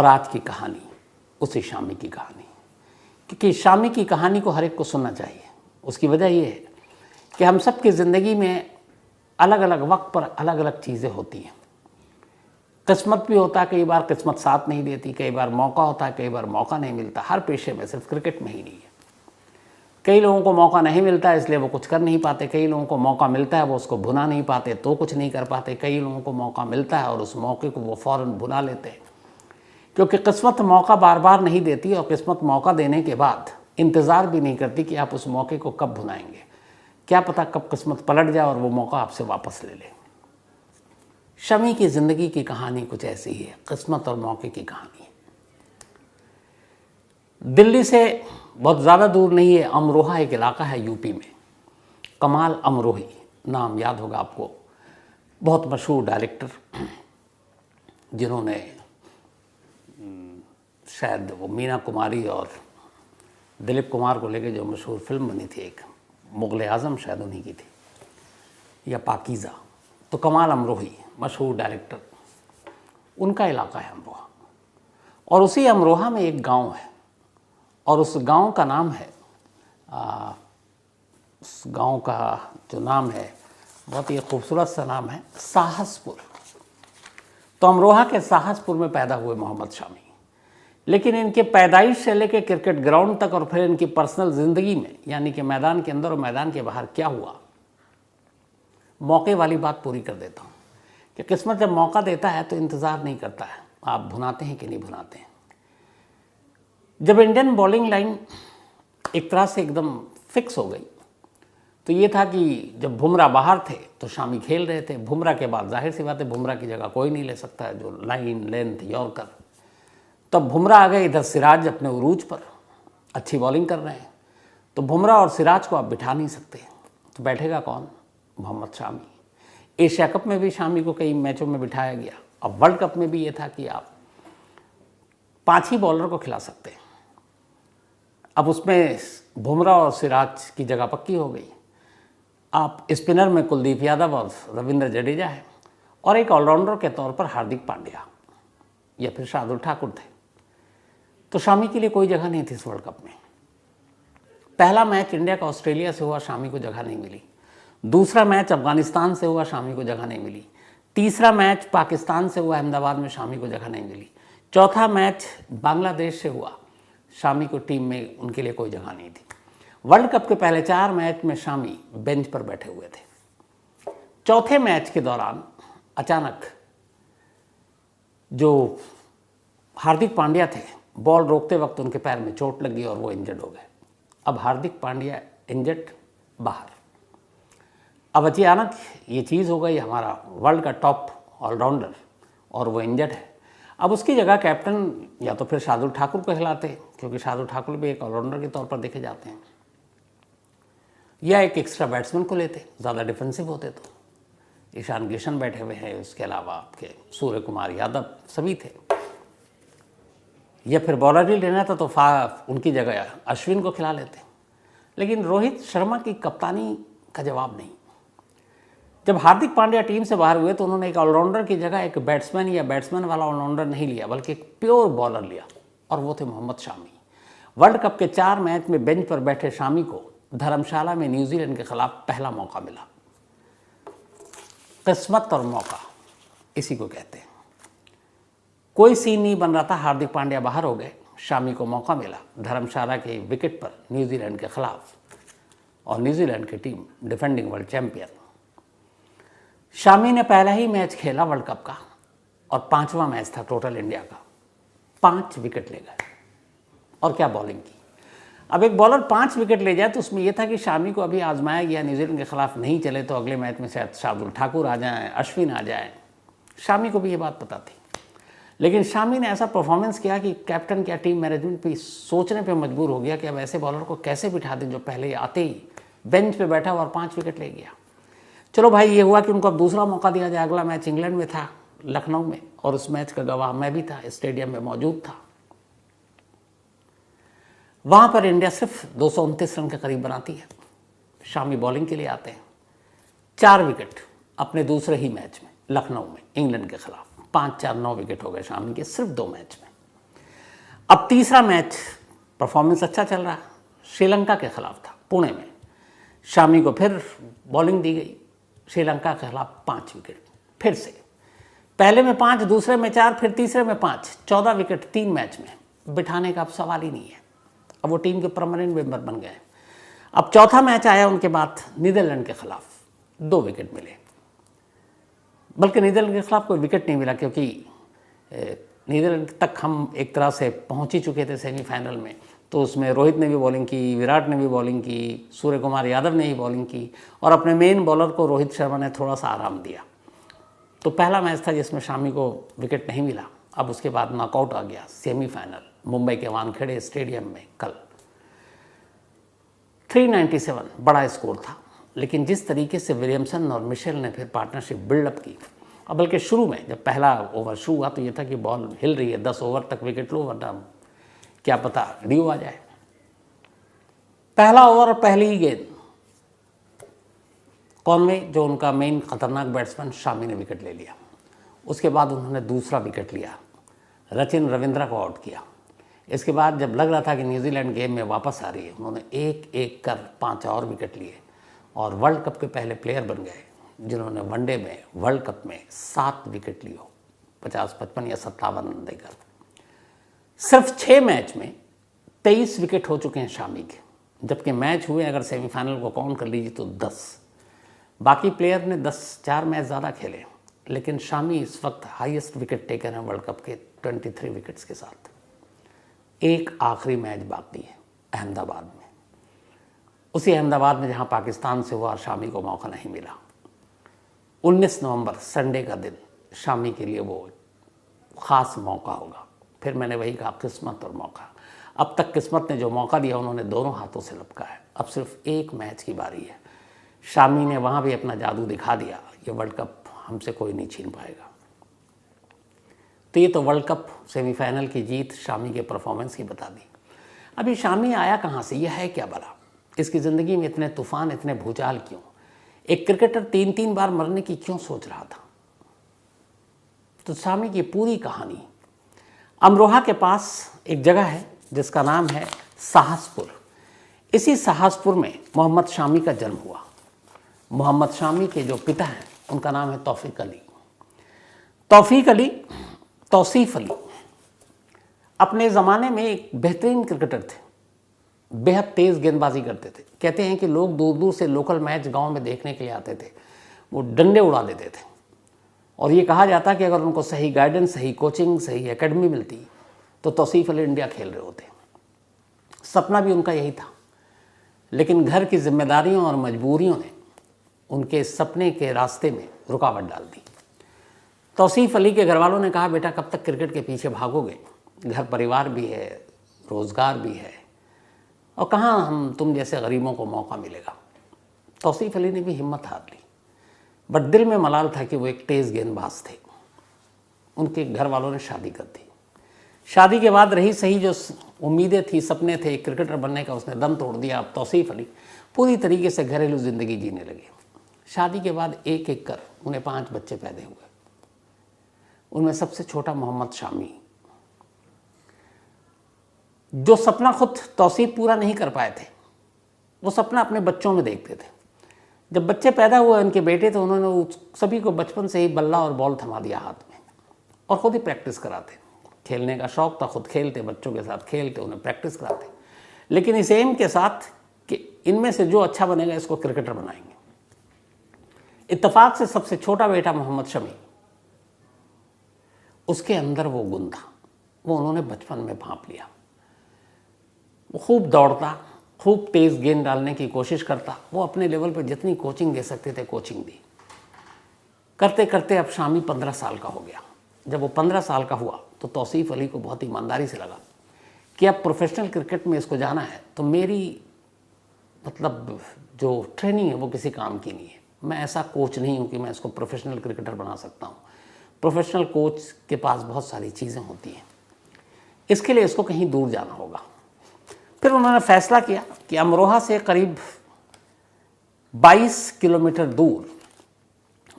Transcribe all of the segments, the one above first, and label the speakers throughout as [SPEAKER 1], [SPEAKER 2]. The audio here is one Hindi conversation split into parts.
[SPEAKER 1] और आज की कहानी उसी शामी की कहानी, क्योंकि शामी की कहानी को हर एक को सुनना चाहिए। उसकी वजह ये है कि हम सब की ज़िंदगी में अलग अलग वक्त पर अलग अलग चीज़ें होती हैं। किस्मत भी होता है, कई बार किस्मत साथ नहीं देती, कई बार मौका होता है, कई बार मौका नहीं मिलता। हर पेशे में, सिर्फ क्रिकेट में ही नहीं है। कई लोगों को मौका नहीं मिलता है इसलिए वो कुछ कर नहीं पाते, कई लोगों को मौका मिलता है वो उसको भुना नहीं पाते तो कुछ नहीं कर पाते, कई लोगों को मौका मिलता है और उस मौके को वो फ़ौरन भुना लेते हैं। क्योंकि किस्मत मौका बार बार नहीं देती और किस्मत मौका देने के बाद इंतज़ार भी नहीं करती कि आप उस मौके को कब भुनाएंगे। क्या पता कब किस्मत पलट जाए और वो मौका आपसे वापस ले ले। शमी की ज़िंदगी की कहानी कुछ ऐसी ही है, किस्मत और मौके की कहानी है। दिल्ली से बहुत ज़्यादा दूर नहीं है, अमरोहा एक इलाका है यूपी में। कमाल अमरोही नाम याद होगा आपको, बहुत मशहूर डायरेक्टर जिन्होंने शायद वो मीना कुमारी और दिलीप कुमार को लेके जो मशहूर फिल्म बनी थी, एक मुग़ल आज़म शायद उन्हीं की थी, या पाकीज़ा। तो कमाल अमरोही मशहूर डायरेक्टर, उनका इलाका है अमरोहा। और उसी अमरोहा में एक गांव है और उस गांव का नाम है उस गांव का जो नाम है बहुत ही खूबसूरत सा नाम है साहसपुर। तो अमरोहा के साहसपुर में पैदा हुए मोहम्मद शामी। लेकिन इनके पैदाइश से लेकर क्रिकेट ग्राउंड तक और फिर इनकी पर्सनल ज़िंदगी में, यानी कि मैदान के अंदर और मैदान के बाहर क्या हुआ, मौके वाली बात पूरी कर देता हूँ कि किस्मत जब मौका देता है तो इंतज़ार नहीं करता है आप भुनाते हैं कि नहीं भुनाते हैं। जब इंडियन बॉलिंग लाइन एक तरह से एकदम फिक्स हो गई तो ये था कि जब बुमराह बाहर थे तो शामी खेल रहे थे। बुमराह के बाद जाहिर सी बात है बुमराह की जगह कोई नहीं ले सकता है, जो लाइन लेंथ यॉर्कर। तब बुमराह आ गए, इधर सिराज अपने उरूज पर अच्छी बॉलिंग कर रहे हैं। तो बुमराह और सिराज को आप बिठा नहीं सकते, तो बैठेगा कौन? मोहम्मद शामी। एशिया कप में भी शामी को कई मैचों में बिठाया गया। अब वर्ल्ड कप में भी ये था कि आप 5 ही बॉलर को खिला सकते हैं। अब उसमें बुमराह और सिराज की जगह पक्की हो गई। आप स्पिनर में कुलदीप यादव और रविंद्र जडेजा है और एक ऑलराउंडर के तौर पर हार्दिक पांड्या या फिर शार्दुल ठाकुर थे। तो शामी के लिए कोई जगह नहीं थी इस वर्ल्ड कप में। पहला मैच इंडिया का ऑस्ट्रेलिया से हुआ, शामी को जगह नहीं मिली। दूसरा मैच अफगानिस्तान से हुआ, शामी को जगह नहीं मिली। तीसरा मैच पाकिस्तान से हुआ अहमदाबाद में, शामी को जगह नहीं मिली। चौथा मैच बांग्लादेश से हुआ, शामी को टीम में उनके लिए कोई जगह नहीं थी। वर्ल्ड कप के पहले 4 मैच में शामी बेंच पर बैठे हुए थे। चौथे मैच के दौरान अचानक जो हार्दिक पांड्या थे, बॉल रोकते वक्त उनके पैर में चोट लगी और वो इंजर्ड हो गए। अब हार्दिक पांड्या इंजर्ड, बाहर। अब अचानक ये चीज़ हो गई, हमारा वर्ल्ड का टॉप ऑलराउंडर और वो इंजर्ड है। अब उसकी जगह कैप्टन या तो फिर शार्दुल ठाकुर को खिलाते, क्योंकि शार्दुल ठाकुर भी एक ऑलराउंडर के तौर पर देखे जाते हैं, या एक एक्स्ट्रा बैट्समैन को लेते, ज़्यादा डिफेंसिव होते। तो ईशान किशन बैठे हुए हैं, उसके अलावा आपके सूर्य कुमार यादव सभी थे। या फिर बॉलर ही लेना था तो उनकी जगह अश्विन को खिला लेते। लेकिन रोहित शर्मा की कप्तानी का जवाब नहीं। जब हार्दिक पांड्या टीम से बाहर हुए तो उन्होंने एक ऑलराउंडर की जगह एक बैट्समैन या बैट्समैन वाला ऑलराउंडर नहीं लिया, बल्कि एक प्योर बॉलर लिया, और वो थे मोहम्मद शामी। वर्ल्ड कप के 4 मैच में बेंच पर बैठे शामी को धर्मशाला में न्यूजीलैंड के खिलाफ पहला मौका मिला। किस्मत और मौका इसी को कहते हैं। कोई सीन नहीं बन रहा था, हार्दिक पांड्या बाहर हो गए, शामी को मौका मिला धर्मशाला के विकेट पर न्यूजीलैंड के खिलाफ, और न्यूजीलैंड की team defending world champion. Shami ने पहला ही मैच खेला वर्ल्ड कप का और 5वां मैच था टोटल इंडिया का। 5 विकेट ले गए, और क्या बॉलिंग की। अब एक बॉलर 5 विकेट ले जाए तो उसमें यह था कि शामी को अभी आजमाया गया, न्यूजीलैंड के खिलाफ नहीं चले तो अगले मैच में शायद शार्दुल ठाकुर आ जाएं, अश्विन आ जाएं। शामी को भी ये बात पता थी। लेकिन शामी ने ऐसा परफॉर्मेंस किया कि कैप्टन क्या टीम मैनेजमेंट भी सोचने पे मजबूर हो गया कि अब ऐसे बॉलर को कैसे बिठा दें जो पहले आते ही बेंच पे बैठा और 5 विकेट ले गया। चलो भाई, ये हुआ कि उनको अब दूसरा मौका दिया जाए। अगला मैच इंग्लैंड में था, लखनऊ में, और उस मैच का गवाह मैं भी था, स्टेडियम में मौजूद था। वहाँ पर इंडिया सिर्फ 229 रन के करीब बनाती है। शामी बॉलिंग के लिए आते हैं, 4 विकेट अपने दूसरे ही मैच में लखनऊ में इंग्लैंड के खिलाफ, 5-4-9 विकेट हो गए शामी के सिर्फ 2 मैच में। अब तीसरा मैच परफॉर्मेंस अच्छा चल रहा, श्रीलंका के खिलाफ था पुणे में। शामी को फिर बॉलिंग दी गई, श्रीलंका के खिलाफ 5 विकेट। फिर से पहले में 5, दूसरे में 4, फिर तीसरे में 5, 14 विकेट 3 मैच में। बिठाने का अब सवाल ही नहीं है, अब वो टीम के परमानेंट मेंबर बन गए। अब चौथा मैच आया उनके बाद नीदरलैंड के खिलाफ, 2 विकेट मिले, बल्कि नीदरलैंड के खिलाफ कोई विकेट नहीं मिला, क्योंकि नीदरलैंड तक हम एक तरह से पहुंच ही चुके थे सेमीफाइनल में। तो उसमें रोहित ने भी बॉलिंग की, विराट ने भी बॉलिंग की, सूर्य कुमार यादव ने ही बॉलिंग की, और अपने मेन बॉलर को रोहित शर्मा ने थोड़ा सा आराम दिया। तो पहला मैच था जिसमें शामी को विकेट नहीं मिला। अब उसके बाद नॉकआउट आ गया, सेमीफाइनल मुंबई के वानखेड़े स्टेडियम में कल। 397 बड़ा स्कोर था, लेकिन जिस तरीके से विलियमसन और मिशेल ने फिर पार्टनरशिप बिल्डअप की, अब बल्कि शुरू में जब पहला ओवर शुरू हुआ तो ये था कि बॉल हिल रही है, 10 ओवर तक विकेट लो वरना क्या पता ड्यू आ जाए। पहला ओवर और पहली ही गेंद कॉनवे, जो उनका मेन खतरनाक बैट्समैन, शामी ने विकेट ले लिया। उसके बाद उन्होंने दूसरा विकेट लिया, रचिन रविंद्रा को आउट किया। इसके बाद जब लग रहा था कि न्यूजीलैंड गेम में वापस आ रही है, उन्होंने एक एक कर 5 और विकेट लिए और वर्ल्ड कप के पहले प्लेयर बन गए जिन्होंने वनडे में वर्ल्ड कप में 7 विकेट लिए हो, 50, 55 या 57 रन देकर। सिर्फ 6 मैच में 23 विकेट हो चुके हैं शामी के, जबकि मैच हुए अगर सेमीफाइनल को काउंट कर लीजिए तो 10। बाकी प्लेयर ने 4 मैच ज़्यादा खेले, लेकिन शामी इस वक्त हाईएस्ट विकेट टेकर हैं वर्ल्ड कप के 23 विकेट्स के साथ। एक आखिरी मैच बाकी है अहमदाबाद में, उसी अहमदाबाद में जहां पाकिस्तान से हुआ, शामी को मौका नहीं मिला। 19 नवंबर संडे का दिन शामी के लिए वो ख़ास मौका होगा। फिर मैंने वही कहा, किस्मत और मौका। अब तक किस्मत ने जो मौका दिया उन्होंने दोनों हाथों से लपका है। अब सिर्फ एक मैच की बारी है। शामी ने वहाँ भी अपना जादू दिखा दिया, ये वर्ल्ड कप हमसे कोई नहीं छीन पाएगा। तो ये तो वर्ल्ड कप सेमीफाइनल की जीत शामी के परफॉर्मेंस की बता दी। अभी शामी आया कहाँ से, यह है क्या भला, इसकी ज़िंदगी में इतने तूफान, इतने भूचाल क्यों? एक क्रिकेटर 3-3 बार मरने की क्यों सोच रहा था? तो शामी की पूरी कहानी, अमरोहा के पास एक जगह है जिसका नाम है साहसपुर। इसी साहसपुर में मोहम्मद शामी का जन्म हुआ। मोहम्मद शामी के जो पिता हैं उनका नाम है तौसीफ अली। तौसीफ अली अपने ज़माने में एक बेहतरीन क्रिकेटर थे, बेहद तेज़ गेंदबाजी करते थे। कहते हैं कि लोग दूर दूर से लोकल मैच गांव में देखने के लिए आते थे, वो डंडे उड़ा देते थे। और ये कहा जाता कि अगर उनको सही गाइडेंस, सही कोचिंग, सही एकेडमी मिलती तो तौसीफ अली इंडिया खेल रहे होते। सपना भी उनका यही था, लेकिन घर की जिम्मेदारियों और मजबूरियों ने उनके सपने के रास्ते में रुकावट डाल दी। तौसीफ अली के घर वालों ने कहा, बेटा कब तक क्रिकेट के पीछे भागोगे, घर परिवार भी है, रोज़गार भी है, और कहाँ हम तुम जैसे गरीबों को मौका मिलेगा। तौसीफ अली ने भी हिम्मत हार ली, बट दिल में मलाल था कि वो एक तेज़ गेंदबाज थे। उनके घर वालों ने शादी कर दी। शादी के बाद रही सही जो उम्मीदें थी, सपने थे क्रिकेटर बनने का, उसने दम तोड़ दिया। अब तौसीफ अली पूरी तरीके से घरेलू ज़िंदगी जीने लगे। शादी के बाद एक एक कर उन्हें 5 बच्चे पैदा हुए। उनमें सबसे छोटा मोहम्मद शामी, जो सपना खुद तौसीफ पूरा नहीं कर पाए थे, वो सपना अपने बच्चों में देखते थे। जब बच्चे पैदा हुए, उनके बेटे, तो उन्होंने सभी को बचपन से ही बल्ला और बॉल थमा दिया हाथ में और ख़ुद ही प्रैक्टिस कराते। खेलने का शौक़ था, खुद खेलते, बच्चों के साथ खेलते, उन्हें प्रैक्टिस कराते, लेकिन इस एम के साथ कि इनमें से जो अच्छा बनेगा इसको क्रिकेटर बनाएंगे। इत्तेफाक से सबसे छोटा बेटा मोहम्मद शमी, उसके अंदर वो गुण था, वो उन्होंने बचपन में भांप लिया। वो खूब दौड़ता, खूब तेज़ गेंद डालने की कोशिश करता। वो अपने लेवल पर जितनी कोचिंग दे सकते थे कोचिंग दी। करते करते अब शामी 15 साल का हो गया। जब वो 15 साल का हुआ तो तौसीफ अली को बहुत ईमानदारी से लगा कि अब प्रोफेशनल क्रिकेट में इसको जाना है तो मेरी मतलब जो ट्रेनिंग है वो किसी काम की नहीं है। मैं ऐसा कोच नहीं हूँ कि मैं इसको प्रोफेशनल क्रिकेटर बना सकता हूँ। प्रोफेशनल कोच के पास बहुत सारी चीज़ें होती हैं, इसके लिए इसको कहीं दूर जाना होगा। फिर उन्होंने फैसला किया कि अमरोहा से करीब 22 किलोमीटर दूर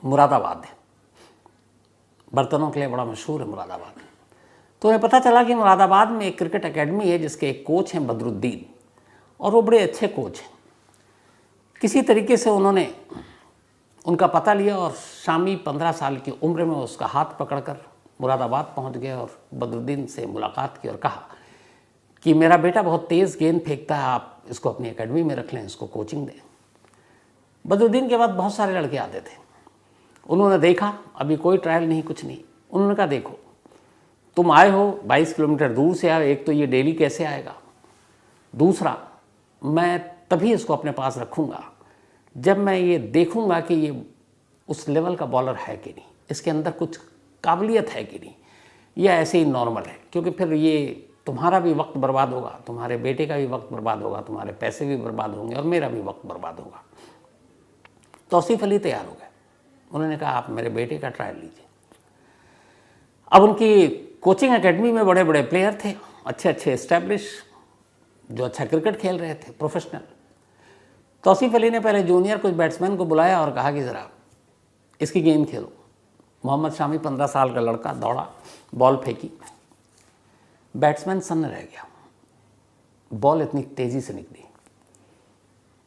[SPEAKER 1] मुरादाबाद है, बर्तनों के लिए बड़ा मशहूर है मुरादाबाद। तो उन्हें पता चला कि मुरादाबाद में एक क्रिकेट एकेडमी है जिसके एक कोच हैं बदरुद्दीन, और वो बड़े अच्छे कोच हैं। किसी तरीके से उन्होंने उनका पता लिया और शामी 15 साल की उम्र में उसका हाथ पकड़कर मुरादाबाद पहुंच गए और बदरुद्दीन से मुलाकात की और कहा कि मेरा बेटा बहुत तेज़ गेंद फेंकता है, आप इसको अपनी एकेडमी में रख लें, इसको कोचिंग दें। बदरुद्दीन के बाद बहुत सारे लड़के आते थे। उन्होंने देखा अभी कोई ट्रायल नहीं, कुछ नहीं। उन्होंने कहा देखो तुम आए हो 22 किलोमीटर दूर से आए, एक तो ये डेली कैसे आएगा, दूसरा मैं तभी इसको अपने पास रखूँगा जब मैं ये देखूँगा कि ये उस लेवल का बॉलर है कि नहीं, इसके अंदर कुछ काबिलियत है कि नहीं, या ऐसे ही नॉर्मल है। क्योंकि फिर ये तुम्हारा भी वक्त बर्बाद होगा, तुम्हारे बेटे का भी वक्त बर्बाद होगा, तुम्हारे पैसे भी बर्बाद होंगे और मेरा भी वक्त बर्बाद होगा। तौसीफ अली तैयार हो गए। उन्होंने कहा आप मेरे बेटे का ट्रायल लीजिए। अब उनकी कोचिंग एकेडमी में बड़े बड़े प्लेयर थे, अच्छे अच्छे एस्टैब्लिश, जो अच्छा क्रिकेट खेल रहे थे, प्रोफेशनल। तौसीफ अली ने पहले जूनियर कुछ बैट्समैन को बुलाया और कहा कि ज़रा इसकी गेम खेलो। मोहम्मद शामी 15 साल का लड़का दौड़ा, बॉल फेंकी, बैट्समैन सन्न रह गया, बॉल इतनी तेज़ी से निकली।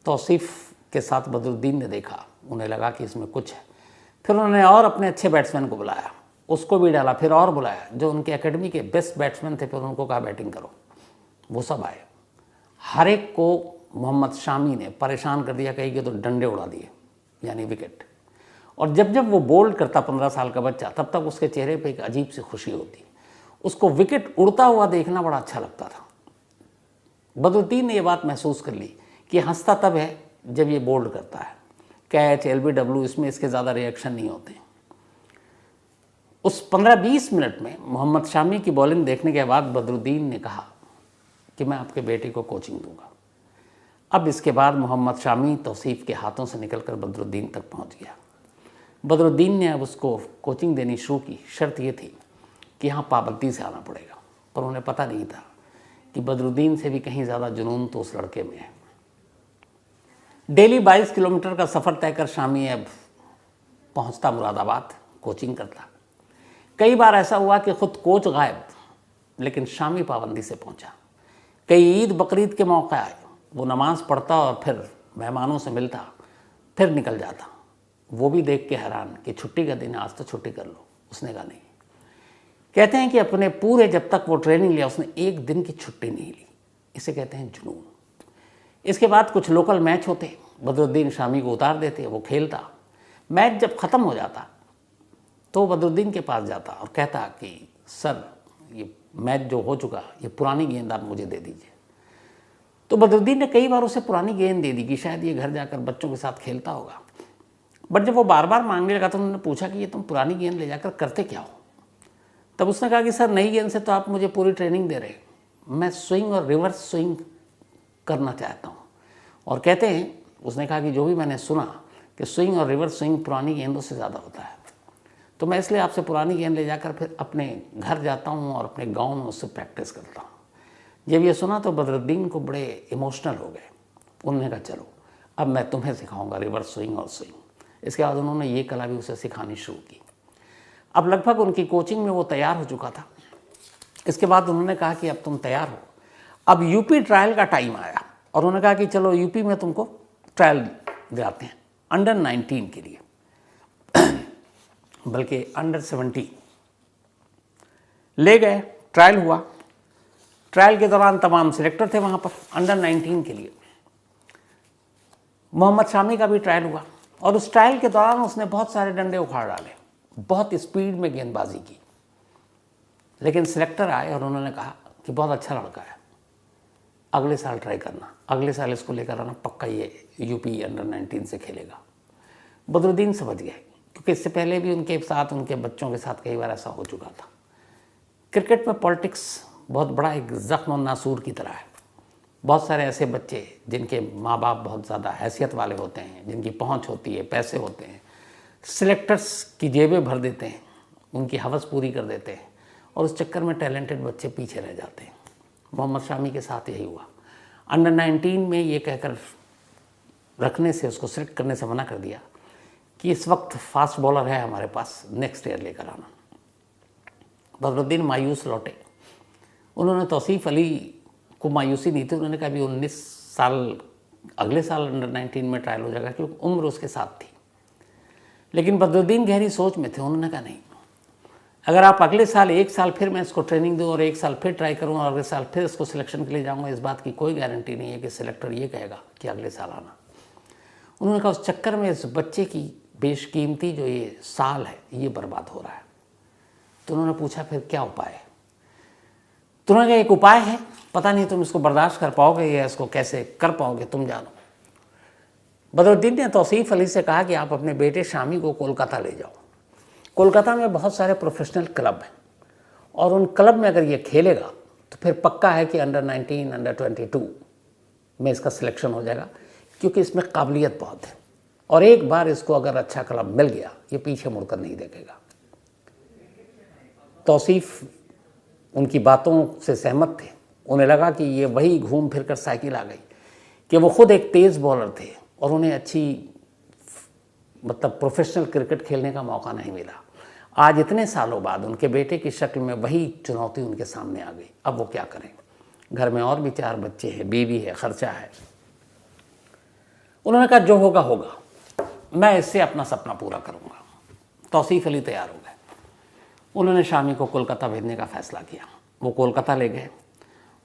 [SPEAKER 1] तौसीफ के साथ बदरुद्दीन ने देखा, उन्हें लगा कि इसमें कुछ है। फिर उन्होंने और अपने अच्छे बैट्समैन को बुलाया, उसको भी डाला, फिर और बुलाया जो उनके एकेडमी के बेस्ट बैट्समैन थे, फिर उनको कहा बैटिंग करो। वो सब आए। हर एक को मोहम्मद शामी ने परेशान कर दिया, कहीं के तो डंडे उड़ा दिए, यानी विकेट। और जब जब वो बोल्ड करता 15 साल का बच्चा, तब तक उसके चेहरे पे एक अजीब सी खुशी होती। उसको विकेट उड़ता हुआ देखना बड़ा अच्छा लगता था। बदरुद्दीन ने ये बात महसूस कर ली कि हंसता तब है जब ये बोल्ड करता है, कैच, LBW, इसमें इसके ज़्यादा रिएक्शन नहीं होते। उस 15-20 मिनट में मोहम्मद शामी की बॉलिंग देखने के बाद बदरुद्दीन ने कहा कि मैं आपके बेटे को कोचिंग दूंगा। अब इसके बाद मोहम्मद शामी तौसीफ के हाथों से निकलकर बदरुद्दीन तक पहुंच गया। बदरुद्दीन ने अब उसको कोचिंग देनी शुरू की। शर्त ये थी कि यहाँ पाबंदी से आना पड़ेगा, पर उन्हें पता नहीं था कि बदरुद्दीन से भी कहीं ज़्यादा जुनून तो उस लड़के में है। डेली 22 किलोमीटर का सफ़र तय कर शामी अब पहुँचता मुरादाबाद, कोचिंग करता। कई बार ऐसा हुआ कि खुद कोच गायब, लेकिन शामी पाबंदी से पहुँचा। कई ईद बकरीद के मौके आए, वो नमाज़ पढ़ता और फिर मेहमानों से मिलता, फिर निकल जाता। वो भी देख के हैरान कि छुट्टी का दिन है, आज तो छुट्टी कर लो। उसने कहा नहीं। कहते हैं कि अपने पूरे जब तक वो ट्रेनिंग लिया उसने एक दिन की छुट्टी नहीं ली। इसे कहते हैं जुनून। इसके बाद कुछ लोकल मैच होते, बदरुद्दीन शामी को उतार देते, वो खेलता। मैच जब ख़त्म हो जाता तो बदरुद्दीन के पास जाता और कहता कि सर ये मैच जो हो चुका, ये पुरानी गेंद आप मुझे दे दीजिए। तो बदरुद्दीन ने कई बार उसे पुरानी गेंद दे दी कि शायद ये घर जाकर बच्चों के साथ खेलता होगा। बट जब वो बार बार मांगने लगा तो उन्होंने पूछा कि ये तुम पुरानी गेंद ले जाकर करते क्या हो। तब उसने कहा कि सर नई गेंद से तो आप मुझे पूरी ट्रेनिंग दे रहे, मैं स्विंग और रिवर्स स्विंग करना चाहता हूँ। और कहते हैं, उसने कहा कि जो भी मैंने सुना कि स्विंग और रिवर्स स्विंग पुरानी गेंदों से ज़्यादा होता है, तो मैं इसलिए आपसे पुरानी गेंद ले जाकर फिर अपने घर जाता हूँ और अपने गांव में उससे प्रैक्टिस करता हूँ। जब ये सुना तो बदरुद्दीन को बड़े इमोशनल हो गए। उन्होंने कहा चलो अब मैं तुम्हें सिखाऊंगा रिवर्स स्विंग और स्विंग। इसके बाद उन्होंने ये कला भी उसे सिखानी शुरू की। अब लगभग उनकी कोचिंग में वो तैयार हो चुका था। इसके बाद उन्होंने कहा कि अब तुम तैयार हो, अब यूपी ट्रायल का टाइम आया। और उन्होंने कहा कि चलो यूपी में तुमको ट्रायल दिलाते हैं अंडर 19 के लिए, बल्कि अंडर 17 ले गए। ट्रायल हुआ। ट्रायल के दौरान तमाम सिलेक्टर थे वहाँ पर अंडर 19 के लिए। मोहम्मद शामी का भी ट्रायल हुआ और उस ट्रायल के दौरान उसने बहुत सारे डंडे उखाड़ डाले, बहुत स्पीड में गेंदबाजी की। लेकिन सिलेक्टर आए और उन्होंने कहा कि बहुत अच्छा लड़का है, अगले साल ट्राई करना, अगले साल इसको लेकर आना, पक्का ये यूपी अंडर 19 से खेलेगा। बदरुद्दीन समझ गए, क्योंकि इससे पहले भी उनके साथ, उनके बच्चों के साथ कई बार ऐसा हो चुका था। क्रिकेट में पॉलिटिक्स बहुत बड़ा एक ज़ख्म और नासूर की तरह है। बहुत सारे ऐसे बच्चे जिनके माँ बाप बहुत ज़्यादा हैसियत वाले होते हैं, जिनकी पहुँच होती है, पैसे होते हैं, सिलेक्टर्स की जेबें भर देते हैं, उनकी हवस पूरी कर देते हैं और उस चक्कर में टैलेंटेड बच्चे पीछे रह जाते हैं। मोहम्मद शामी के साथ यही हुआ। अंडर 19 में ये कहकर रखने से, उसको सिलेक्ट करने से मना कर दिया कि इस वक्त फास्ट बॉलर है हमारे पास, नेक्स्ट ईयर लेकर आना। बदरुद्दीन मायूस लौटे। उन्होंने तौसीफ़ अली को मायूसी नहीं थी, उन्होंने कहा अभी 19 साल, अगले साल अंडर 19 में ट्रायल हो जाएगा, क्योंकि उम्र उसके साथ थी। लेकिन बदरुद्दीन गहरी सोच में थे, उन्होंने कहा नहीं, अगर आप अगले साल 1 साल फिर मैं इसको ट्रेनिंग दूँ और 1 साल फिर ट्राई करूँ और अगले साल फिर इसको सिलेक्शन के लिए जाऊँगा, इस बात की कोई गारंटी नहीं है कि सिलेक्टर ये कहेगा कि अगले साल आना। उन्होंने कहा उस चक्कर में इस बच्चे की बेशकीमती जो ये साल है ये बर्बाद हो रहा है। तो उन्होंने पूछा फिर क्या उपाय है? तो उन्होंने कहा एक उपाय है, पता नहीं तुम इसको बर्दाश्त कर पाओगे या इसको कैसे कर पाओगे, तुम जानो। बदरुद्दीन ने तौसीफ़ अली से कहा कि आप अपने बेटे शामी को कोलकाता ले जाओ। कोलकाता में बहुत सारे प्रोफेशनल क्लब हैं और उन क्लब में अगर ये खेलेगा तो फिर पक्का है कि अंडर 19, अंडर 22 में इसका सिलेक्शन हो जाएगा, क्योंकि इसमें काबिलियत बहुत है और एक बार इसको अगर अच्छा क्लब मिल गया ये पीछे मुड़कर नहीं देखेगा। तौसीफ़ उनकी बातों से सहमत थे। उन्हें लगा कि ये वही घूम फिर कर साइकिल आ गई कि वो खुद एक तेज़ बॉलर थे और उन्हें अच्छी मतलब प्रोफेशनल क्रिकेट खेलने का मौका नहीं मिला। आज इतने सालों बाद उनके बेटे की शक्ल में वही चुनौती उनके सामने आ गई। अब वो क्या करें? घर में और भी 4 बच्चे हैं, बीवी है, खर्चा है। उन्होंने कहा जो होगा होगा, मैं इससे अपना सपना पूरा करूँगा। तौसीफ़ अली तैयार हो गए। उन्होंने शामी को कोलकाता भेजने का फ़ैसला किया। वो कोलकाता ले गए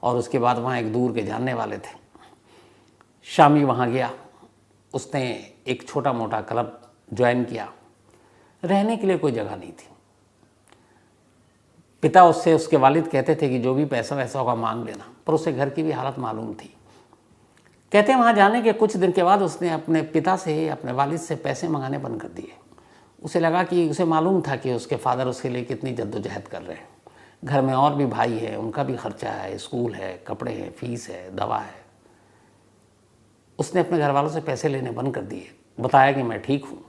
[SPEAKER 1] और उसके बाद वहाँ एक दूर के जानने वाले थे। शामी वहाँ गया, उसने एक छोटा मोटा क्लब ज्वाइन किया। रहने के लिए कोई जगह नहीं थी। पिता उससे, उसके वालिद कहते थे कि जो भी पैसा वैसा होगा मांग लेना, पर उसे घर की भी हालत मालूम थी। कहते हैं वहाँ जाने के कुछ दिन के बाद उसने अपने पिता से, अपने वालिद से पैसे मंगाने बंद कर दिए। उसे लगा कि उसे मालूम था कि उसके फादर उसके लिए कितनी जद्दोजहद कर रहे हैं। घर में और भी भाई है, उनका भी खर्चा है, स्कूल है, कपड़े हैं, फीस है, दवा है। उसने अपने घर वालों से पैसे लेने बंद कर दिए। बताया कि मैं ठीक हूँ।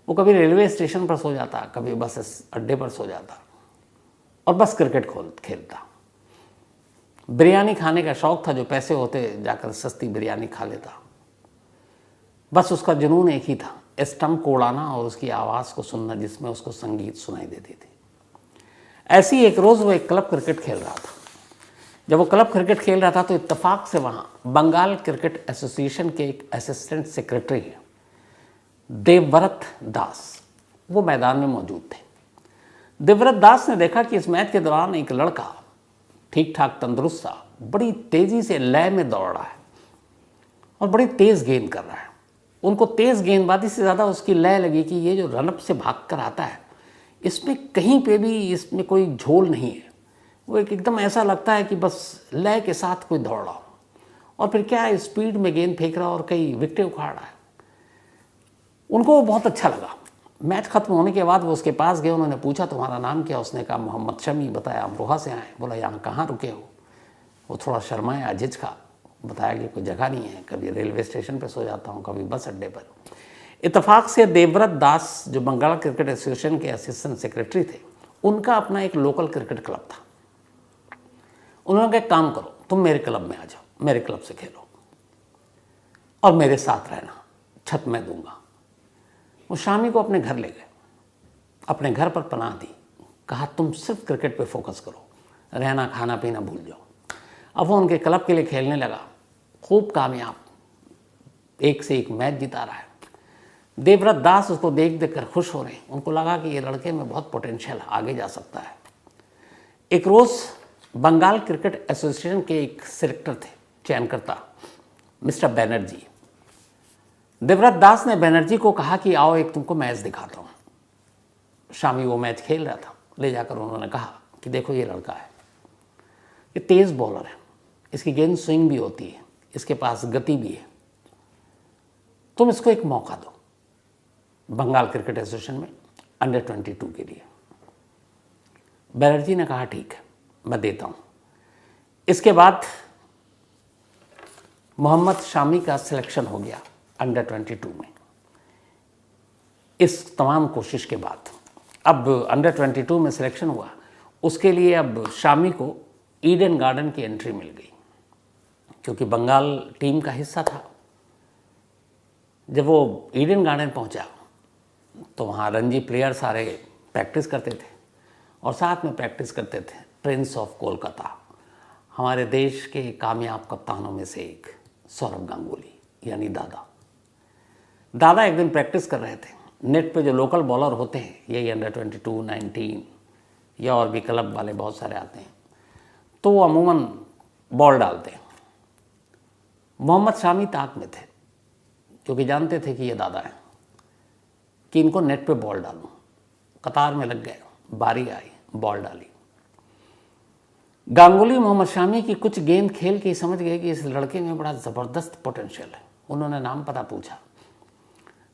[SPEAKER 1] वो कभी रेलवे स्टेशन पर सो जाता, कभी बस अड्डे पर सो जाता और बस क्रिकेट खेलता। बिरयानी खाने का शौक़ था, जो पैसे होते जाकर सस्ती बिरयानी खा लेता। बस उसका जुनून एक ही था, स्टंप को उड़ाना और उसकी आवाज़ को सुनना जिसमें उसको संगीत सुनाई देती थी। ऐसी एक रोज़ वो एक क्लब क्रिकेट खेल रहा था। जब वो क्लब क्रिकेट खेल रहा था तो इत्तेफाक से वहाँ बंगाल क्रिकेट एसोसिएशन के एक असिस्टेंट सेक्रेटरी हैं, देवव्रत दास, वो मैदान में मौजूद थे। देवव्रत दास ने देखा कि इस मैच के दौरान एक लड़का ठीक ठाक तंदुरुस्त सा बड़ी तेज़ी से लय में दौड़ रहा है और बड़ी तेज़ गेंद कर रहा है। उनको तेज़ गेंदबाजी से ज़्यादा उसकी लय लगी कि ये जो रनअप से भाग कर आता है, इसमें कहीं पे भी इसमें कोई झोल नहीं है। वो एकदम ऐसा लगता है कि बस लय के साथ कोई दौड़ रहा हो और फिर क्या स्पीड में गेंद फेंक रहा और कई विकेटें उखाड़ रहा है। उनको वो बहुत अच्छा लगा। मैच ख़त्म होने के बाद वो उसके पास गए। उन्होंने पूछा तुम्हारा नाम क्या? उसने कहा मोहम्मद शमी। बताया अमरोहा से आए। बोला यहाँ कहाँ रुके हो? वो थोड़ा शर्माया, झिझका। बताया कि कोई जगह नहीं है, कभी रेलवे स्टेशन पे सो जाता हूँ, कभी बस अड्डे पर। इत्तेफाक से देवव्रत दास जो बंगाल क्रिकेट एसोसिएशन के असिस्टेंट सेक्रेटरी थे, उनका अपना एक लोकल क्रिकेट क्लब था। उन्होंने कहा काम करो, तुम मेरे क्लब में आ जाओ, मेरे क्लब से खेलो और मेरे साथ रहना, छत मैं दूंगा। वो शामी को अपने घर ले गए, अपने घर पर पनाह दी। कहा तुम सिर्फ क्रिकेट पे फोकस करो, रहना खाना पीना भूल जाओ। अब वो उनके क्लब के लिए खेलने लगा, खूब कामयाब, एक से एक मैच जिता रहा है। देवव्रत दास उसको देख देख कर खुश हो रहे हैं। उनको लगा कि ये लड़के में बहुत पोटेंशियल है, आगे जा सकता है। एक रोज़ बंगाल क्रिकेट एसोसिएशन के एक सेलेक्टर थे, चयनकर्ता, मिस्टर बैनर्जी। देवव्रत दास ने बैनर्जी को कहा कि आओ एक तुमको मैच दिखाता हूँ। शामी वो मैच खेल रहा था। ले जाकर उन्होंने कहा कि देखो ये लड़का है, ये तेज़ बॉलर है, इसकी गेंद स्विंग भी होती है, इसके पास गति भी है, तुम इसको एक मौका दो बंगाल क्रिकेट एसोसिएशन में अंडर 22 के लिए। बैनर्जी ने कहा ठीक है मैं देता हूँ। इसके बाद मोहम्मद शामी का सिलेक्शन हो गया अंडर 22 में। इस तमाम कोशिश के बाद अब अंडर 22 में सिलेक्शन हुआ। उसके लिए अब शामी को ईडन गार्डन की एंट्री मिल गई, क्योंकि बंगाल टीम का हिस्सा था। जब वो ईडन गार्डन पहुंचा तो वहाँ रणजी प्लेयर सारे प्रैक्टिस करते थे और साथ में प्रैक्टिस करते थे प्रिंस ऑफ कोलकाता, हमारे देश के कामयाब कप्तानों में से एक सौरव गांगुली यानी दादा। दादा एक दिन प्रैक्टिस कर रहे थे। नेट पे जो लोकल बॉलर होते हैं, यही अंडर 22, 19 या और भी क्लब वाले बहुत सारे आते हैं, तो वो अमूमन बॉल डालते हैं। मोहम्मद शामी ताक में थे, क्योंकि जानते थे कि ये दादा हैं, कि इनको नेट पे बॉल डालूं। कतार में लग गए, बारी आई, बॉल डाली। गांगुली मोहम्मद शामी की कुछ गेंद खेल के समझ गए कि इस लड़के में बड़ा ज़बरदस्त पोटेंशियल है। उन्होंने नाम पता पूछा।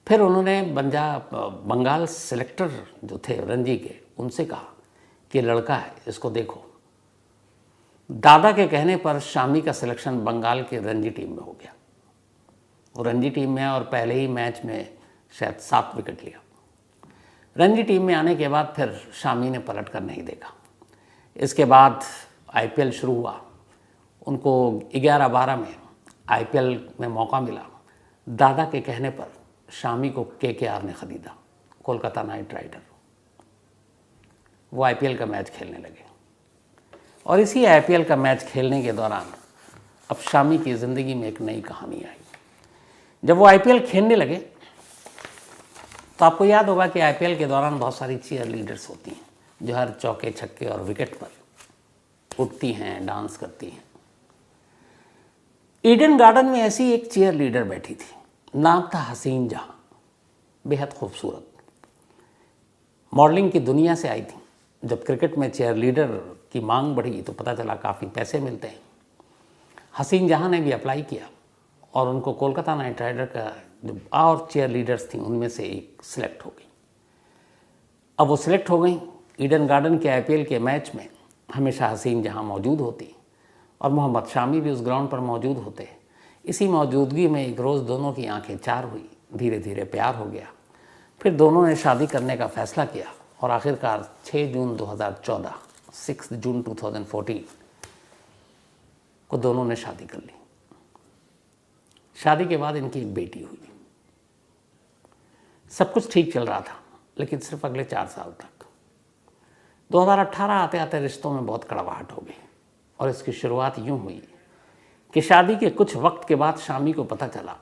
[SPEAKER 1] फिर उन्होंने बंगाल सेलेक्टर जो थे रणजी के, उनसे कहा कि ये लड़का है, इसको देखो। दादा के कहने पर शामी का सिलेक्शन बंगाल की रणजी टीम में हो गया। वो रणजी टीम में और पहले ही मैच में शायद 7 विकेट लिया। रणजी टीम में आने के बाद फिर शामी ने पलट कर नहीं देखा। इसके बाद आईपीएल शुरू हुआ। उनको 11-12 में आईपीएल में मौका मिला। दादा के कहने पर शामी को केकेआर ने ख़रीदा, कोलकाता नाइट राइडर। वो आईपीएल का मैच खेलने लगे और इसी आईपीएल का मैच खेलने के दौरान अब शामी की ज़िंदगी में एक नई कहानी आई। जब वो आईपीएल खेलने लगे तो आपको याद होगा कि आईपीएल के दौरान बहुत सारी चीयर लीडर्स होती हैं जो हर चौके छक्के और विकेट पर उठती हैं, डांस करती हैं। ईडन गार्डन में ऐसी एक चीयर लीडर बैठी थी, नाम था हसीन जहां। बेहद खूबसूरत, मॉडलिंग की दुनिया से आई थी। जब क्रिकेट में चेयर लीडर की मांग बढ़ी तो पता चला काफ़ी पैसे मिलते हैं। हसीन जहां ने भी अप्लाई किया और उनको कोलकाता नाइट राइडर का जो और चेयर लीडर्स थी उनमें से एक सिलेक्ट हो गई। अब वो सिलेक्ट हो गई। ईडन गार्डन के आईपीएल के मैच में हमेशा हसीन जहां मौजूद होती और मोहम्मद शामी भी उस ग्राउंड पर मौजूद होते। इसी मौजूदगी में एक रोज़ दोनों की आंखें चार हुई, धीरे धीरे प्यार हो गया। फिर दोनों ने शादी करने का फैसला किया और आखिरकार 6 जून 2014, 6 जून 2014 को दोनों ने शादी कर ली। शादी के बाद इनकी एक बेटी हुई। सब कुछ ठीक चल रहा था, लेकिन सिर्फ अगले 4 साल तक। 2018 आते आते रिश्तों में बहुत कड़वाहट हो गई और इसकी शुरुआत यूं हुई कि शादी के कुछ वक्त के बाद शामी को पता चला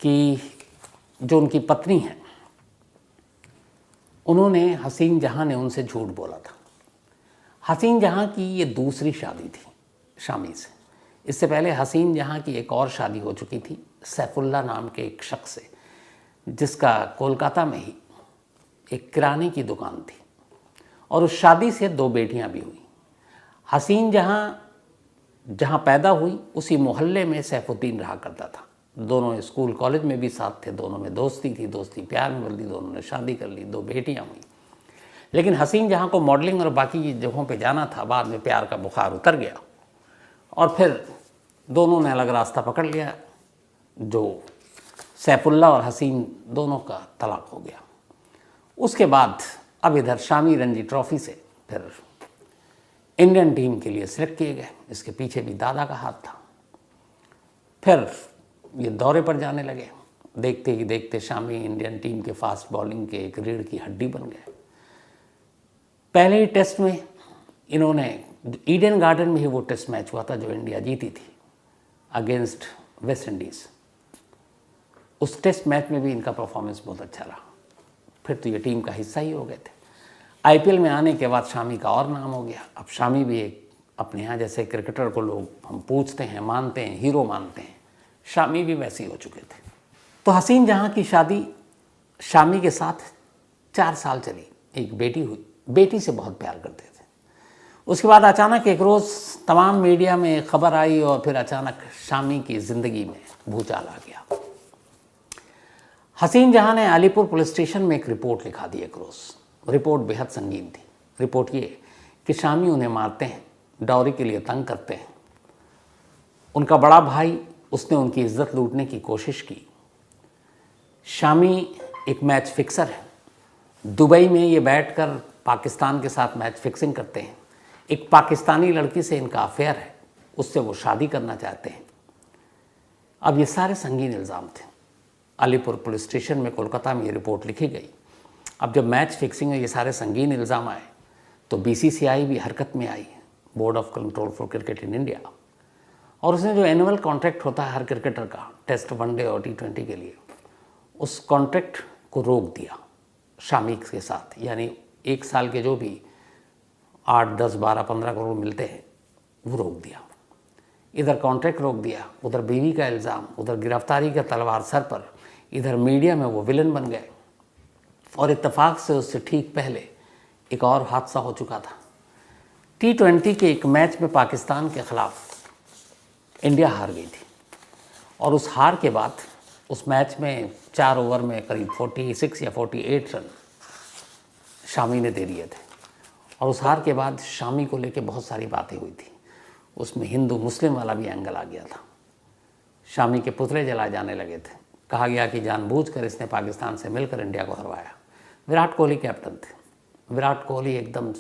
[SPEAKER 1] कि जो उनकी पत्नी है, उन्होंने हसीन जहां ने उनसे झूठ बोला था। हसीन जहां की ये दूसरी शादी थी शामी से। इससे पहले हसीन जहां की एक और शादी हो चुकी थी सैफुल्ला नाम के एक शख्स से, जिसका कोलकाता में ही एक किराने की दुकान थी और उस शादी से 2 बेटियां भी हुई। हसीन जहां पैदा हुई उसी मोहल्ले में सैफुद्दीन रहा करता था। दोनों स्कूल कॉलेज में भी साथ थे, दोनों में दोस्ती थी, दोस्ती प्यार में बदली, दोनों ने शादी कर ली, 2 बेटियां हुई। लेकिन हसीन जहां को मॉडलिंग और बाकी जगहों पे जाना था, बाद में प्यार का बुखार उतर गया और फिर दोनों ने अलग रास्ता पकड़ लिया। जो सैफुल्ला और हसीन दोनों का तलाक हो गया। उसके बाद अब इधर शामी रणजी ट्रॉफी से फिर इंडियन टीम के लिए सिलेक्ट किए गए। इसके पीछे भी दादा का हाथ था। फिर ये दौरे पर जाने लगे। देखते ही देखते शामी इंडियन टीम के फास्ट बॉलिंग के एक रीढ़ की हड्डी बन गए। पहले ही टेस्ट में इन्होंने, ईडन गार्डन में ही वो टेस्ट मैच हुआ था जो इंडिया जीती थी अगेंस्ट वेस्ट इंडीज़। उस टेस्ट मैच में भी इनका परफॉर्मेंस बहुत अच्छा रहा। फिर तो ये टीम का हिस्सा ही हो गए थे। आईपीएल में आने के बाद शामी का और नाम हो गया। अब शामी भी एक अपने यहाँ जैसे क्रिकेटर को लोग हम पूछते हैं, मानते हैं, हीरो मानते हैं, शामी भी वैसे ही हो चुके थे। तो हसीन जहां की शादी शामी के साथ 4 साल चली। एक बेटी हुई, बेटी से बहुत प्यार करते थे। उसके बाद अचानक एक रोज़ तमाम मीडिया में खबर आई और फिर अचानक शामी की ज़िंदगी में भूचाल आ गया। हसीन जहां ने अलीपुर पुलिस स्टेशन में एक रिपोर्ट लिखा दी एक रोज़। रिपोर्ट बेहद संगीन थी। रिपोर्ट ये कि शामी उन्हें मारते हैं, डॉरी के लिए तंग करते हैं। उनका बड़ा भाई, उसने उनकी इज्जत लूटने की कोशिश की। शामी एक मैच फिक्सर है। दुबई में ये बैठकर पाकिस्तान के साथ मैच फिक्सिंग करते हैं। एक पाकिस्तानी लड़की से इनका अफेयर है, उससे वो शादी करना चाहते हैं। अब ये सारे संगीन इल्ज़ाम थे। अलीपुर पुलिस स्टेशन में कोलकाता में ये रिपोर्ट लिखी गई। अब जब मैच फिक्सिंग में ये सारे संगीन इल्ज़ाम आए तो बीसीसीआई भी हरकत में आई। Board of control for cricket in India, और उसने जो एनुअल कॉन्ट्रैक्ट होता है हर क्रिकेटर का टेस्ट, वनडे और T20 के लिए, उस कॉन्ट्रैक्ट को रोक दिया शामी के साथ। यानी एक साल के जो भी 8, 10, 12, 15 करोड़ मिलते हैं वो रोक दिया। इधर कॉन्ट्रैक्ट रोक दिया, उधर बीवी का इल्ज़ाम, उधर गिरफ्तारी का तलवार सर पर, इधर मीडिया में वो विलन बन गए। और इत्तेफाक से उससे ठीक पहले एक और हादसा हो चुका था। T20 के एक मैच में पाकिस्तान के ख़िलाफ़ इंडिया हार गई थी, और उस हार के बाद उस मैच में 4 ओवर में करीब 46 या 48 रन शामी ने दे दिए थे। और उस हार के बाद शामी को लेके बहुत सारी बातें हुई थी। उसमें हिंदू मुस्लिम वाला भी एंगल आ गया था। शामी के पुतले जलाए जाने लगे थे। कहा गया कि जानबूझकर इसने पाकिस्तान से मिलकर इंडिया को हरवाया। विराट कोहली कैप्टन थे। विराट कोहली एकदम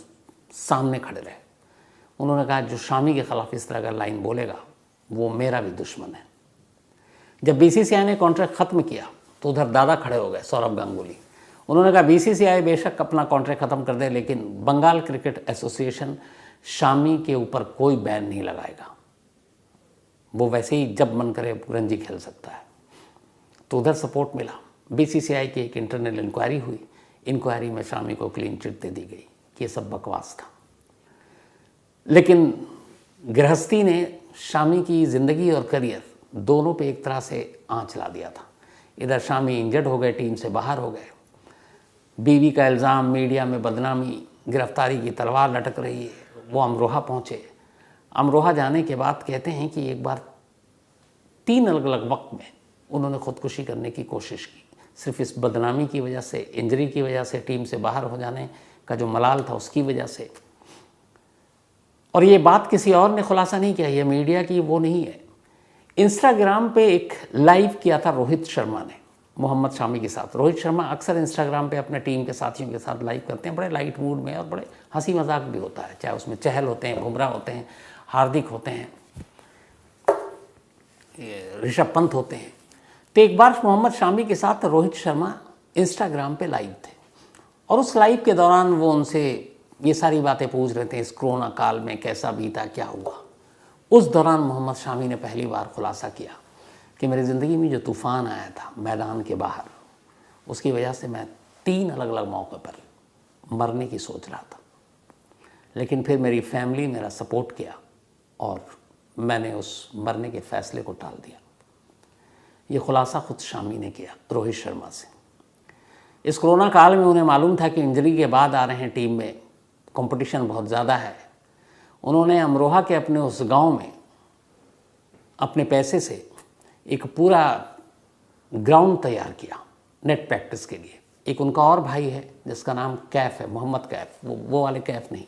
[SPEAKER 1] सामने खड़े रहे। उन्होंने कहा जो शामी के ख़िलाफ़ इस तरह का लाइन बोलेगा वो मेरा भी दुश्मन है। जब BCCI ने कॉन्ट्रैक्ट ख़त्म किया तो उधर दादा खड़े हो गए, सौरभ गांगुली। उन्होंने कहा BCCI बेशक अपना कॉन्ट्रैक्ट ख़त्म कर दे, लेकिन बंगाल क्रिकेट एसोसिएशन शामी के ऊपर कोई बैन नहीं लगाएगा। वो वैसे ही जब मन करे रणजी खेल सकता है। तो उधर सपोर्ट मिला। BCCI की एक इंटरनल इंक्वायरी हुई। इंक्वायरी में शामी को क्लीन चिट दे दी गई कि ये सब बकवास था। लेकिन गृहस्थी ने शामी की ज़िंदगी और करियर दोनों पे एक तरह से आँच ला दिया था। इधर शामी इंजर्ड हो गए, टीम से बाहर हो गए, बीवी का इल्ज़ाम, मीडिया में बदनामी, गिरफ्तारी की तलवार लटक रही है। वो अमरोहा पहुँचे। अमरोहा जाने के बाद कहते हैं कि एक बार 3 अलग अलग वक्त में उन्होंने ख़ुदकुशी करने की कोशिश की, सिर्फ इस बदनामी की वजह से, इंजरी की वजह से, टीम से बाहर हो जाने का जो मलाल था उसकी वजह से। और ये बात किसी और ने खुलासा नहीं किया, ये मीडिया की वो नहीं है। इंस्टाग्राम पे एक लाइव किया था रोहित शर्मा ने मोहम्मद शामी के साथ। रोहित शर्मा अक्सर इंस्टाग्राम पे अपने टीम के साथियों के साथ लाइव करते हैं, बड़े लाइट मूड में, और बड़े हंसी मजाक भी होता है। चाहे उसमें चहल होते हैं, बुमराह होते हैं, हार्दिक होते हैं, ऋषभ पंत होते हैं। तो एक बार मोहम्मद शामी के साथ रोहित शर्मा इंस्टाग्राम पे लाइव थे, और उस लाइव के दौरान वो उनसे ये सारी बातें पूछ रहे थे, इस कोरोना काल में कैसा बीता, क्या हुआ। उस दौरान मोहम्मद शामी ने पहली बार खुलासा किया कि मेरी ज़िंदगी में जो तूफ़ान आया था मैदान के बाहर, उसकी वजह से मैं 3 अलग अलग मौक़ों पर मरने की सोच रहा था, लेकिन फिर मेरी फैमिली मेरा सपोर्ट किया और मैंने उस मरने के फ़ैसले को टाल दिया। ये खुलासा खुद शामी ने किया रोहित शर्मा से। इस कोरोना काल में उन्हें मालूम था कि इंजरी के बाद आ रहे हैं, टीम में कंपटीशन बहुत ज़्यादा है। उन्होंने अमरोहा के अपने उस गांव में अपने पैसे से एक पूरा ग्राउंड तैयार किया नेट प्रैक्टिस के लिए। एक उनका और भाई है जिसका नाम कैफ है, मोहम्मद कैफ, वो वाले कैफ नहीं,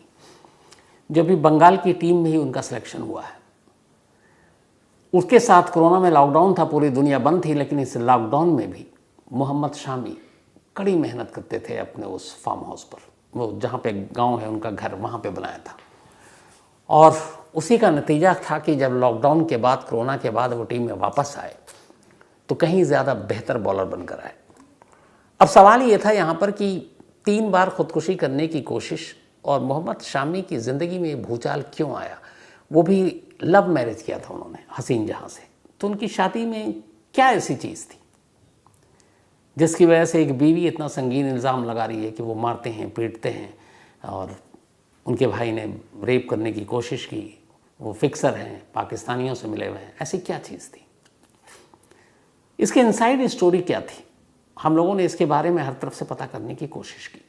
[SPEAKER 1] जो भी बंगाल की टीम में ही उनका सिलेक्शन हुआ है। उसके साथ कोरोना में लॉकडाउन था, पूरी दुनिया बंद थी, लेकिन इस लॉकडाउन में भी मोहम्मद शामी कड़ी मेहनत करते थे अपने उस फार्म हाउस पर, वो जहाँ पे गांव है उनका घर, वहाँ पे बनाया था। और उसी का नतीजा था कि जब लॉकडाउन के बाद, कोरोना के बाद वो टीम में वापस आए तो कहीं ज़्यादा बेहतर बॉलर बनकर आए। अब सवाल ये था यहाँ पर कि 3 बार खुदकुशी करने की कोशिश, और मोहम्मद शामी की ज़िंदगी में भूचाल क्यों आया। वो भी लव मैरिज किया था उन्होंने हसीन जहाँ से। तो उनकी शादी में क्या ऐसी चीज़ थी जिसकी वजह से एक बीवी इतना संगीन इल्ज़ाम लगा रही है कि वो मारते हैं, पीटते हैं, और उनके भाई ने रेप करने की कोशिश की, वो फिक्सर हैं, पाकिस्तानियों से मिले हुए हैं। ऐसी क्या चीज़ थी, इसके इनसाइड स्टोरी क्या थी? हम लोगों ने इसके बारे में हर तरफ से पता करने की कोशिश की।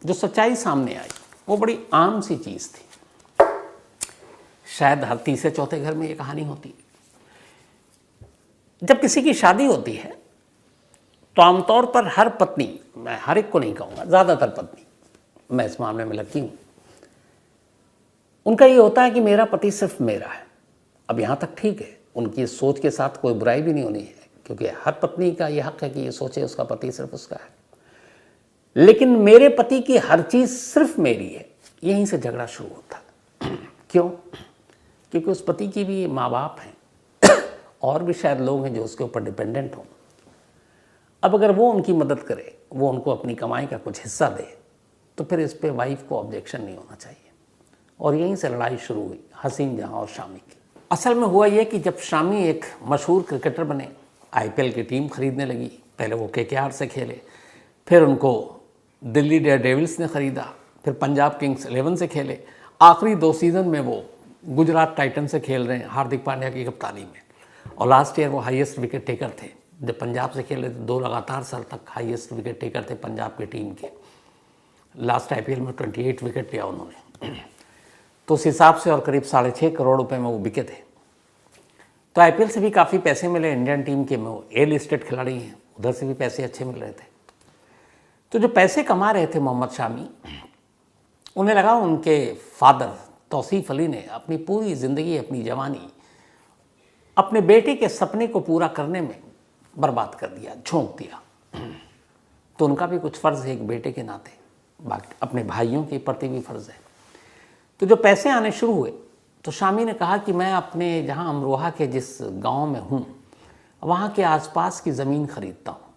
[SPEAKER 1] जो सच्चाई सामने आई वो बड़ी आम सी चीज़ थी। शायद हर तीसरे चौथे घर में ये कहानी होती है। जब किसी की शादी होती है तो आमतौर पर हर पत्नी, मैं हर एक को नहीं कहूँगा, ज़्यादातर पत्नी, मैं इस मामले में लकी हूँ, उनका ये होता है कि मेरा पति सिर्फ मेरा है। अब यहाँ तक ठीक है, उनकी सोच के साथ कोई बुराई भी नहीं होनी है, क्योंकि हर पत्नी का ये हक है कि ये सोचे उसका पति सिर्फ उसका है। लेकिन मेरे पति की हर चीज़ सिर्फ मेरी है, यहीं से झगड़ा शुरू होता है। क्यों? क्योंकि उस पति की भी माँ बाप हैं और भी शायद लोग हैं जो उसके ऊपर डिपेंडेंट हों। अब अगर वो उनकी मदद करे, वो उनको अपनी कमाई का कुछ हिस्सा दे, तो फिर इस पे वाइफ को ऑब्जेक्शन नहीं होना चाहिए। और यहीं से लड़ाई शुरू हुई हसीन जहां और शामी की। असल में हुआ ये कि जब शामी एक मशहूर क्रिकेटर बने, आईपीएल की टीम खरीदने लगी। पहले वो केकेआर से खेले, फिर उनको दिल्ली डेयरडेविल्स ने ख़रीदा, फिर पंजाब किंग्स 11 से खेले, आखिरी 2 सीज़न में वो गुजरात टाइटन से खेल रहे हैं हार्दिक पांड्या की कप्तानी में। और लास्ट ईयर वो हाईएस्ट विकेट टेकर थे। जब पंजाब से खेले तो 2 लगातार साल तक हाईएस्ट विकेट टेकर थे पंजाब की टीम के। लास्ट आईपीएल में 28 विकेट लिया उन्होंने। तो उस हिसाब से और करीब 6.5 करोड़ रुपए में वो बिके थे। तो आईपीएल से भी काफ़ी पैसे मिले इंडियन टीम के में, वो ए लिस्टेड खिलाड़ी हैं, उधर से भी पैसे अच्छे मिल रहे थे। तो जो पैसे कमा रहे थे मोहम्मद शामी, उन्हें लगा उनके फादर तौसीफ अली ने अपनी पूरी ज़िंदगी, अपनी जवानी अपने बेटे के सपने को पूरा करने में बर्बाद कर दिया, झोंक दिया। तो उनका भी कुछ फ़र्ज़ है एक बेटे के नाते, बाकी अपने भाइयों के प्रति भी फ़र्ज़ है। तो जो पैसे आने शुरू हुए तो शामी ने कहा कि मैं अपने जहाँ अमरोहा के जिस गांव में हूँ वहाँ के आसपास की ज़मीन ख़रीदता हूँ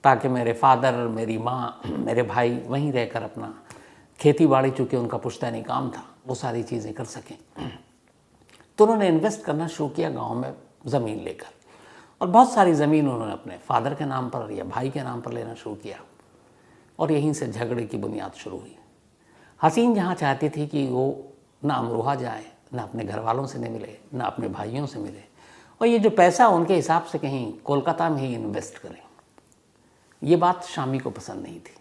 [SPEAKER 1] ताकि मेरे फादर, मेरी माँ, मेरे भाई वहीं रहकर अपना खेती बाड़ी, चूँकि उनका पुश्तैनी काम था, वो सारी चीज़ें कर सकें। तो उन्होंने इन्वेस्ट करना शुरू किया गांव में ज़मीन लेकर, और बहुत सारी ज़मीन उन्होंने अपने फादर के नाम पर या भाई के नाम पर लेना शुरू किया, और यहीं से झगड़े की बुनियाद शुरू हुई। हसीन जहाँ चाहती थी कि वो ना अमरोहा जाए, ना अपने घर वालों से नहीं मिले, ना अपने भाइयों से मिले, और ये जो पैसा उनके हिसाब से कहीं कोलकाता में ही इन्वेस्ट करें। ये बात शामी को पसंद नहीं थी।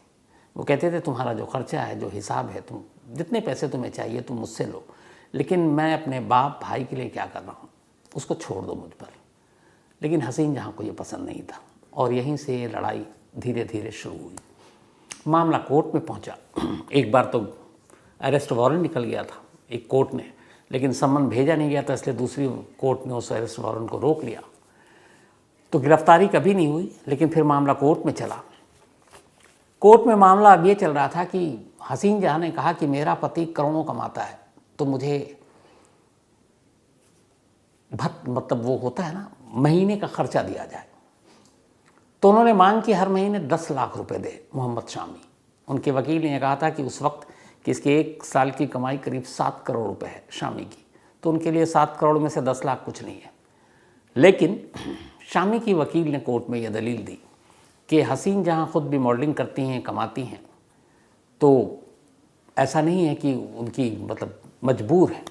[SPEAKER 1] वो कहते थे तुम्हारा जो खर्चा है, जो हिसाब है, तुम जितने पैसे तुम्हें चाहिए तुम मुझसे लो, लेकिन मैं अपने बाप भाई के लिए क्या कर रहा हूँ उसको छोड़ दो मुझ पर। लेकिन हसीन जहाँ को ये पसंद नहीं था, और यहीं से ये लड़ाई धीरे धीरे शुरू हुई। मामला कोर्ट में पहुँचा। एक बार तो अरेस्ट वारंट निकल गया था एक कोर्ट ने, लेकिन सम्मन भेजा नहीं गया था, इसलिए दूसरी कोर्ट ने उस अरेस्ट वारंट को रोक लिया। तो गिरफ्तारी कभी नहीं हुई, लेकिन फिर मामला कोर्ट में चला। कोर्ट में मामला अब ये चल रहा था कि हसीन जहाँ ने कहा कि मेरा पति करोड़ों कमाता है तो मुझे मतलब वो होता है ना, महीने का खर्चा दिया जाए। तो उन्होंने मांग की हर महीने 10 लाख रुपए दे मोहम्मद शामी। उनके वकील ने कहा था कि उस वक्त कि इसके 1 साल की कमाई करीब 7 करोड़ रुपए है शामी की, तो उनके लिए 7 करोड़ में से 10 लाख कुछ नहीं है। लेकिन शामी की वकील ने कोर्ट में यह दलील दी कि हसीन जहाँ खुद भी मॉडलिंग करती हैं, कमाती हैं, तो ऐसा नहीं है कि उनकी मतलब मजबूर है,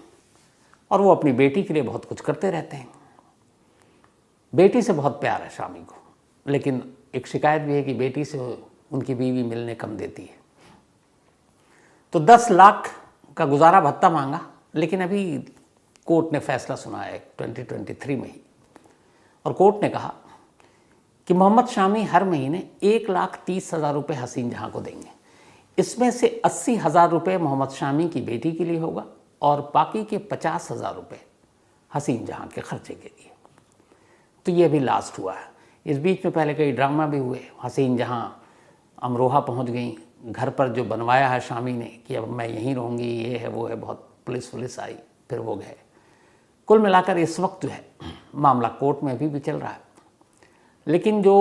[SPEAKER 1] और वो अपनी बेटी के लिए बहुत कुछ करते रहते हैं। बेटी से बहुत प्यार है शामी को, लेकिन एक शिकायत भी है कि बेटी से उनकी बीवी मिलने कम देती है। तो 10 लाख का गुजारा भत्ता मांगा, लेकिन अभी कोर्ट ने फैसला सुनाया है 2023 में ही, और कोर्ट ने कहा कि मोहम्मद शामी हर महीने 1,30,000 रुपये हसीन जहाँ को देंगे। इसमें से 80,000 रुपये मोहम्मद शामी की बेटी के लिए होगा, और बाकी के 50,000 रुपये हसीन जहाँ के खर्चे के लिए। तो ये भी लास्ट हुआ है। इस बीच में पहले कई ड्रामा भी हुए। हसीन जहाँ अमरोहा पहुँच गई, घर पर जो बनवाया है शामी ने कि अब मैं यहीं रहूँगी, ये है वो है, बहुत पुलिस आई, फिर वो गए। कुल मिलाकर इस वक्त जो है मामला कोर्ट में अभी भी चल रहा है, लेकिन जो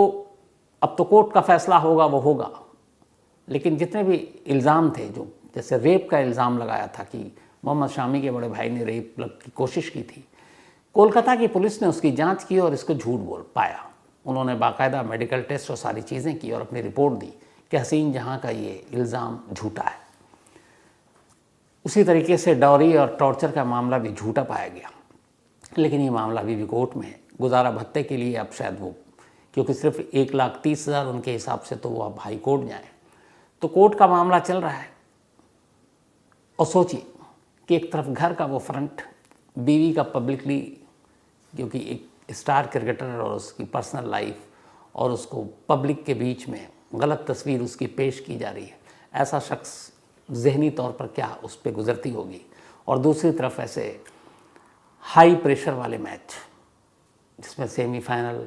[SPEAKER 1] अब तो कोर्ट का फैसला होगा वो होगा। लेकिन जितने भी इल्ज़ाम थे, जो जैसे रेप का इल्ज़ाम लगाया था कि मोहम्मद शामी के बड़े भाई ने रेप की कोशिश की थी, कोलकाता की पुलिस ने उसकी जांच की और इसको झूठ बोल पाया। उन्होंने बाकायदा मेडिकल टेस्ट और सारी चीज़ें की और अपनी रिपोर्ट दी कि हसीन जहाँ का ये इल्ज़ाम झूठा है। उसी तरीके से डॉरी और टॉर्चर का मामला भी झूठा पाया गया, लेकिन ये मामला अभी भी कोर्ट में है। गुजारा भत्ते के लिए अब शायद वो, क्योंकि सिर्फ 1,30,000 उनके हिसाब से, तो वो अब हाई कोर्ट जाए। तो कोर्ट का मामला चल रहा है। और सोचिए कि एक तरफ घर का वो फ्रंट, बीवी का पब्लिकली, क्योंकि एक स्टार क्रिकेटर और उसकी पर्सनल लाइफ और उसको पब्लिक के बीच में गलत तस्वीर उसकी पेश की जा रही है। ऐसा शख्स ज़हनी तौर पर क्या उस पर गुजरती होगी। और दूसरी तरफ ऐसे हाई प्रेशर वाले मैच जिसमें सेमीफाइनल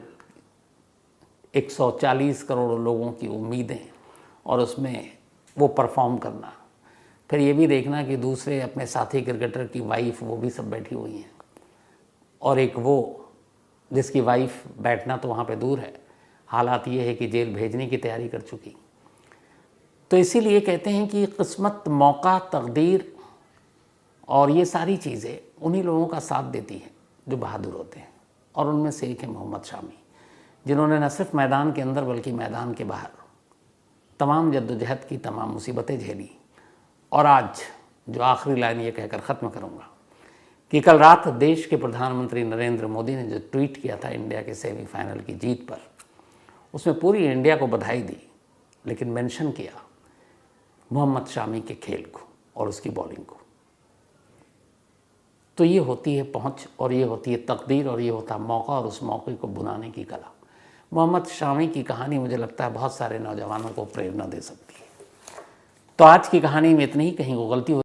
[SPEAKER 1] 140 करोड़ लोगों की उम्मीदें, और उसमें वो परफॉर्म करना। फिर ये भी देखना कि दूसरे अपने साथी क्रिकेटर की वाइफ, वो भी सब बैठी हुई हैं, और एक वो जिसकी वाइफ बैठना तो वहाँ पे दूर है, हालात ये है कि जेल भेजने की तैयारी कर चुकी। तो इसीलिए कहते हैं कि किस्मत, मौका, तकदीर और ये सारी चीज़ें उन्हीं लोगों का साथ देती हैं जो बहादुर होते हैं, और उनमें से एक है मोहम्मद शामी, जिन्होंने न सिर्फ मैदान के अंदर बल्कि मैदान के बाहर तमाम जद्दोजहद की, तमाम मुसीबतें झेली। और आज जो आखिरी लाइन ये कहकर ख़त्म करूँगा कि कल रात देश के प्रधानमंत्री नरेंद्र मोदी ने जो ट्वीट किया था इंडिया के सेमीफाइनल की जीत पर, उसमें पूरी इंडिया को बधाई दी, लेकिन मेंशन किया मोहम्मद शामी के खेल को और उसकी बॉलिंग को। तो ये होती है पहुंच, और ये होती है तकदीर, और ये होता है मौका और उस मौके को बुनाने की कला। मोहम्मद शामी की कहानी मुझे लगता है बहुत सारे नौजवानों को प्रेरणा दे सकती है। तो आज की कहानी में इतनी ही, कहीं वो गलती